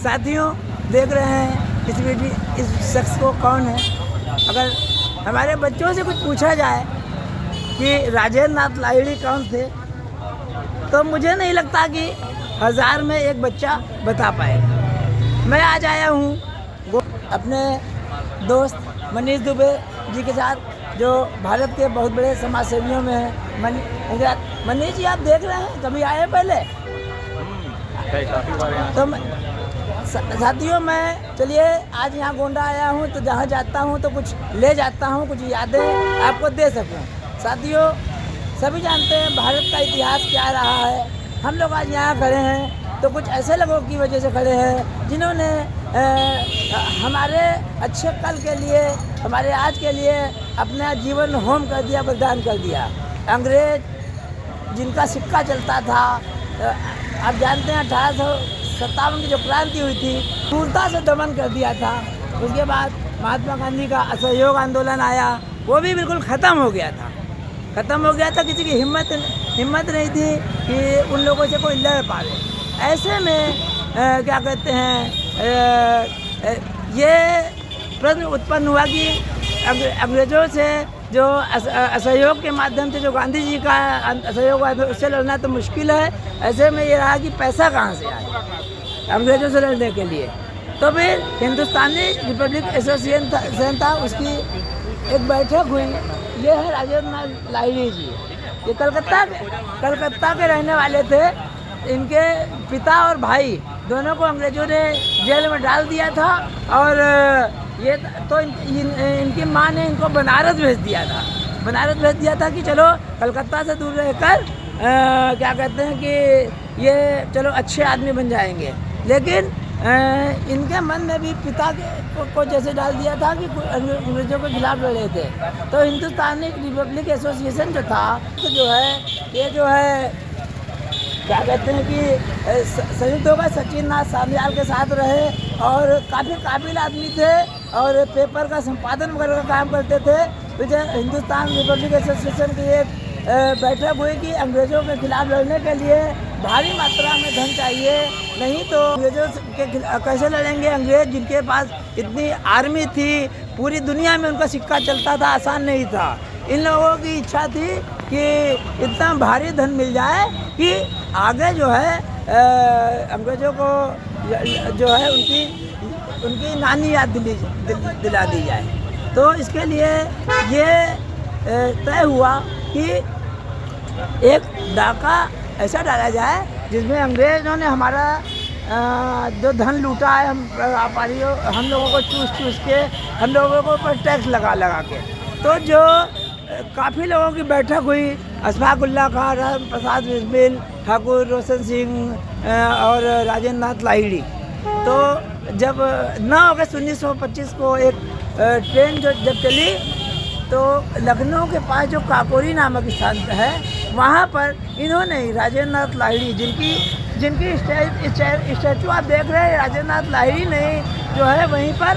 साथियों देख रहे हैं इस शख्स को कौन है। अगर हमारे बच्चों से कुछ पूछा जाए कि राजेंद्र नाथ लाहिड़ी कौन थे, तो मुझे नहीं लगता कि 1000 में एक बच्चा बता पाएगा। मैं आज आया हूँ अपने दोस्त मनीष दुबे जी के साथ, जो भारत के बहुत बड़े समाज सेवियों में हैं। मनीष जी, आप देख रहे हैं, कभी आए पहले? तो साथियों, मैं चलिए आज यहाँ गोंडा आया हूँ, तो जहाँ जाता हूँ तो कुछ ले जाता हूँ, कुछ यादें आपको दे सकूँ। साथियों, सभी जानते हैं भारत का इतिहास क्या रहा है। हम लोग आज यहाँ खड़े हैं तो कुछ ऐसे लोगों की वजह से खड़े हैं जिन्होंने हमारे अच्छे कल के लिए, हमारे आज के लिए अपना जीवन होम कर दिया, बलिदान कर दिया। अंग्रेज जिनका सिक्का चलता था, आप जानते हैं 1857 की जो क्रांति हुई थी, क्रूरता से दमन कर दिया था। उसके बाद महात्मा गांधी का असहयोग आंदोलन आया, वो भी बिल्कुल ख़त्म हो गया था। किसी की हिम्मत नहीं थी कि उन लोगों से कोई लड़ पाए। ऐसे में क्या कहते हैं, ये प्रश्न उत्पन्न हुआ कि अंग्रेज़ों से जो असहयोग के माध्यम से जो गांधी जी का असहयोग हुआ, उससे लड़ना तो मुश्किल है। ऐसे में ये रहा कि पैसा कहाँ से आए अंग्रेज़ों से लड़ने के लिए। तो फिर हिंदुस्तानी रिपब्लिक एसोसिएशन था, उसकी एक बैठक हुई। ये है राजेंद्र नाथ लाहिड़ी जी। ये कलकत्ता के रहने वाले थे। इनके पिता और भाई दोनों को अंग्रेज़ों ने जेल में डाल दिया था, और ये तो इनकी माँ ने इनको बनारस भेज दिया था कि चलो कलकत्ता से दूर रहकर क्या कहते हैं कि ये चलो अच्छे आदमी बन जाएंगे। लेकिन इनके मन में भी पिता को जैसे डाल दिया था कि अंग्रेज़ों के खिलाफ लड़े थे। तो हिंदुस्तानी रिपब्लिक एसोसिएशन जो था, तो जो है क्या कहते हैं कि संयुक्त होकर सचिन नाथ सान्याल के साथ रहे, और काफ़ी काबिल आदमी थे, और पेपर का संपादन वगैरह का काम करते थे। फिर हिंदुस्तान रिपब्लिक एसोसिएशन की एक बैठक हुई कि अंग्रेज़ों के खिलाफ लड़ने के लिए भारी मात्रा में धन चाहिए, नहीं तो अंग्रेज़ों के कैसे लड़ेंगे। अंग्रेज़ जिनके पास इतनी आर्मी थी, पूरी दुनिया में उनका सिक्का चलता था, आसान नहीं था। इन लोगों की इच्छा थी कि इतना भारी धन मिल जाए कि आगे जो है अंग्रेज़ों को जो है उनकी नानी याद दिला दी जाए। तो इसके लिए ये तय हुआ कि एक डाका ऐसा डाला जाए जिसमें अंग्रेज़ों ने हमारा जो धन लूटा है, हम लोगों को चूस के, हम लोगों को ऊपर टैक्स लगा के। तो जो काफ़ी लोगों की बैठक हुई, अशफाकुल्लाह खान, राम प्रसाद बिस्मिल, ठाकुर रोशन सिंह और राजेंद्र नाथ लाहिड़ी। तो जब 9 अगस्त 1925 को एक ट्रेन जब चली, तो लखनऊ के पास जो काकोरी नामक स्थान है, वहाँ पर इन्होंने राजेंद्र नाथ लाहिड़ी, जिनकी स्टैचू आप देख रहे हैं, राजेंद्र नाथ लाहिड़ी ने जो है वहीं पर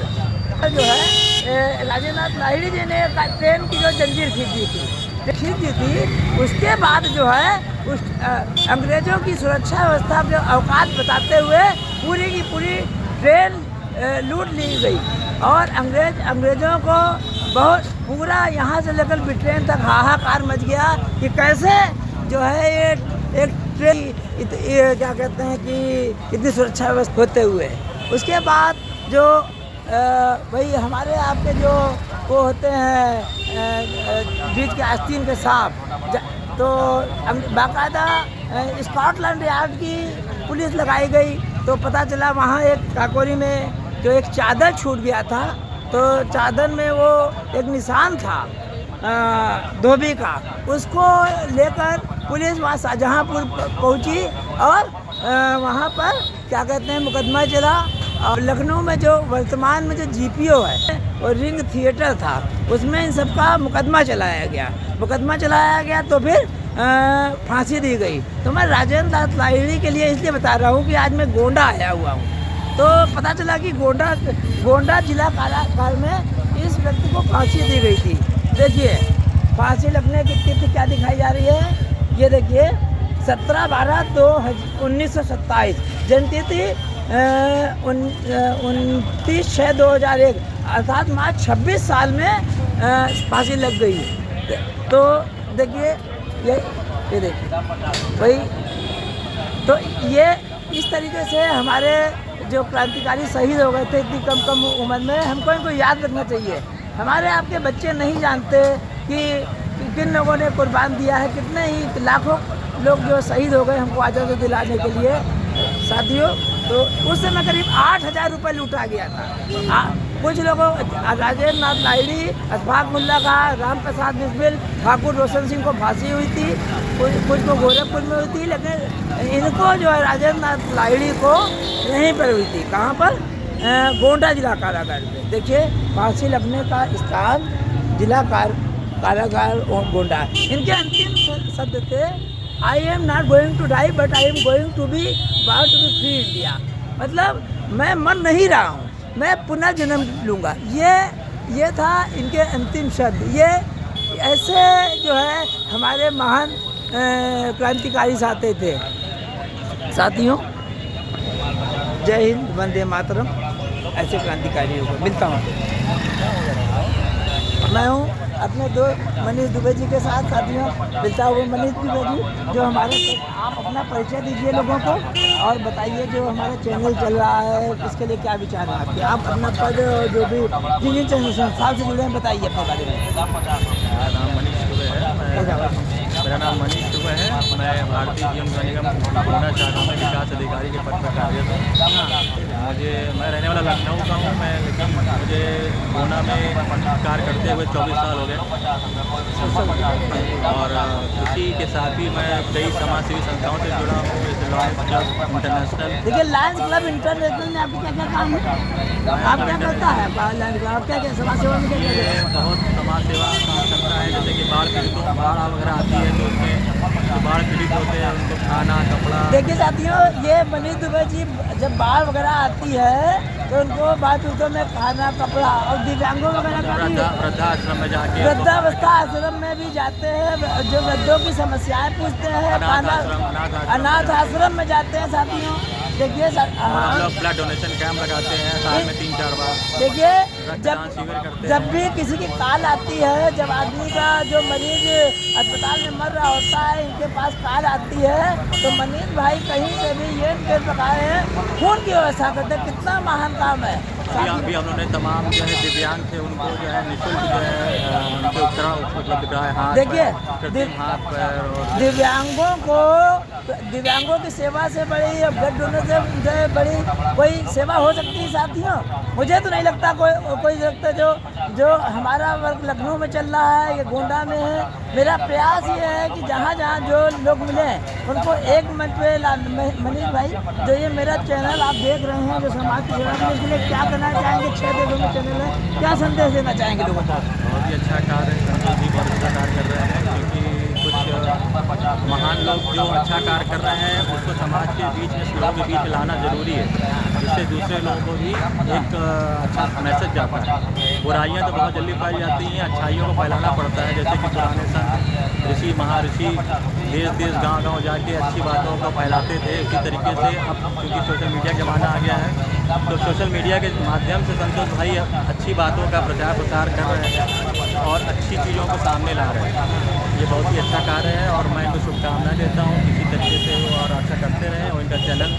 जो है राजेंद्र नाथ लाहिड़ी जी ने ट्रेन की जो जंजीर खींची थी। उसके बाद जो है उस अंग्रेज़ों की सुरक्षा व्यवस्था के औकात बताते हुए पूरी की पूरी ट्रेन लूट ली गई, और अंग्रेज़ों को बहुत पूरा यहाँ से लेकर ब्रिटेन तक हाहाकार मच गया कि कैसे जो है ये एक ट्रेन क्या कहते हैं कि इतनी सुरक्षा व्यवस्था होते हुए। उसके बाद जो भाई हमारे आपके जो वो होते हैं बीच के आस्तीन के सांप, तो बाकायदा स्कॉटलैंड यार्ड की पुलिस लगाई गई। तो पता चला वहाँ एक काकोरी में जो एक चादर छूट गया था, तो चादर में वो एक निशान था धोबी का, उसको लेकर पुलिस वहाँ शाहजहाँपुर पहुँची, और वहाँ पर क्या कहते हैं मुकदमा चला। और लखनऊ में जो वर्तमान में जो GPO है, और रिंग थिएटर था, उसमें इन सब का मुकदमा चलाया गया। तो फिर फांसी दी गई। तो मैं राजेंद्र नाथ लाहिड़ी के लिए इसलिए बता रहा हूँ कि आज मैं गोंडा आया हुआ हूँ, तो पता चला कि गोंडा जिला कारागार में इस व्यक्ति को फांसी दी गई थी। देखिए फांसी लगने की तिथि क्या दिखाई जा रही है, ये देखिए 17/12/1927 जयंती थी 29/6/2001 अर्थात मात्र 26 साल में फांसी लग गई। तो देखिए ये देखिए भाई, तो ये इस तरीके से हमारे जो क्रांतिकारी शहीद हो गए थे इतनी कम उम्र में, हमको इनको याद रखना चाहिए। हमारे आपके बच्चे नहीं जानते कि किन लोगों ने कुर्बान दिया है, कितने ही लाखों लोग जो शहीद हो गए हमको आज़ादी दिलाने के लिए साथियों। तो उस समय करीब 8,000 रुपये लूटा गया था। कुछ लोगों राजेंद्र नाथ लाहिड़ी, अशफाक उल्ला खां, राम प्रसाद बिस्मिल, ठाकुर रोशन सिंह को फांसी हुई थी, कुछ को गोरखपुर में हुई थी, लेकिन इनको जो है राजेंद्र नाथ लाहिड़ी को यहीं पर हुई थी। कहाँ पर? गोंडा जिला कारागार में। देखिए फांसी लगने का स्थान जिला कारागार गोंडा। इनके अंतिम शब्द थे, I am not going to die but I am going to be free India. मतलब मैं मर नहीं रहा हूँ, मैं पुनः जन्म लूँगा। ये था इनके अंतिम शब्द। ये ऐसे जो है हमारे महान क्रांतिकारी साथी थे। साथियों जय हिंद, वंदे मातरम। ऐसे क्रांतिकारियों को मिलता हूँ। मैं हूँ अपने दोस्त मनीष दुबे जी के साथ। साथियों मिलता हुआ मनीष दुबे जी, जो हमारे, आप अपना परिचय दीजिए लोगों को और बताइए जो हमारा चैनल चल रहा है इसके लिए क्या विचार है आपके। आप अपना पद जो भी जिन जिन संस्थाओं से जुड़े हैं बताइए अपने बारे में। मेरा नाम मनीष दुबे है। मैं भारतीय जीवन निगम गोंडा शाखा में विकास अधिकारी के पद पर कार्यरत हूँ। मैं रहने वाला लखनऊ का हूँ मैं, लेकिन मुझे गोंडा में कार्य करते हुए 24 साल हो गए। और इसी के साथ ही मैं कई समाजसेवी संस्थाओं से जुड़ा हूँ, जैसे लायंस क्लब इंटरनेशनल। देखिए लायंस क्लब इंटरनेशनल में आपको क्या क्या काम है? आप क्या करता है लायंस क्लब? क्या क्या समाज सेवा में क्या बहुत समाज सेवा काम करता है, जैसे कि बाढ़ पीड़ितों, बाढ़ वगैरह आती है तो उसमें जो बाढ़ पीड़ित होते हैं उनको खाना कपड़ा। देखिए साथियों, ये मनीष दुबे जी जब बाढ़ वगैरह आती है तो उनको बाढ़ पीड़ितों में खाना कपड़ा और दिव्यांगों वगैरह का भी वृद्धाश्रम में जाके, वृद्धावस्था आश्रम में भी जाते हैं, जो वृद्धों की समस्याएं पूछते हैं, अनाथ आश्रम में जाते हैं। साथियों देखिए हम लोग ब्लड डोनेशन कैंप लगाते हैं साल में 3-4 बार। देखिए जब भी किसी की कॉल आती है, जब आदमी का जो मरीज अस्पताल में मर रहा होता है, इनके पास कॉल आती है तो मनीष भाई कहीं से भी ये प्रकार है खून की व्यवस्था करते हैं। कितना महान काम है। अभी हम लोगों ने तमाम जो है दिव्यांग थे उनको जो है निःशुल्क जो है उनके उपकरण उपलब्ध कराए। हाथ देखिए दिव्यांगों की सेवा से बड़ी, ब्लड डोनेशन से बड़ी कोई सेवा हो सकती है। साथियों मुझे तो नहीं लगता कोई लगता जो हमारा वर्क लखनऊ में चल रहा है, ये गोंडा में है। मेरा प्रयास ये है कि जहाँ जहाँ जो लोग मिले उनको एक मंच पे मनीष भाई, जो ये मेरा चैनल आप देख रहे हैं, जो समाज की सेवा करने के लिए क्या करना चाहेंगे? 6 देखो में चैनल है, क्या संदेश देना चाहेंगे लोगों को? बहुत ही अच्छा कार्य है, संतोष जी बहुत अच्छा कार्य कर रहे हैं, क्योंकि कुछ महान लोग जो अच्छा कार्य कर रहे हैं उसको समाज के बीच में, लोगों के बीच लाना जरूरी है, जिससे दूसरे लोगों को भी एक अच्छा मैसेज जाता है। बुराइयाँ तो बहुत जल्दी फैल जाती हैं, अच्छाइयों को फैलाना पड़ता है। जैसे कि पुराने संत ऋषि महर्षि देश गांव जाके अच्छी बातों को फैलाते थे, उसी तरीके से अब क्योंकि सोशल मीडिया का ज़माना आ गया है तो सोशल मीडिया के माध्यम से संतोष भाई अच्छी बातों का प्रचार प्रसार कर रहे हैं और अच्छी चीज़ों को सामने ला रहे हैं। ये बहुत ही अच्छा कार्य है और मैं इनको शुभकामनाएं देता हूँ, इसी तरीके से वो और अच्छा करते रहें और इनका चैनल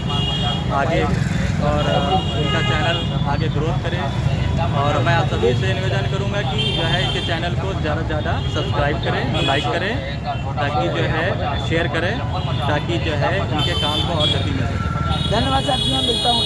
आगे ग्रोथ करे। और मैं आप सभी से निवेदन करूंगा कि जो है इनके चैनल को ज़्यादा से ज़्यादा सब्सक्राइब करें, लाइक करें, ताकि जो है शेयर करें, ताकि जो है इनके काम को और गति मिल सके। धन्यवाद साथियों, मिलता हूँ।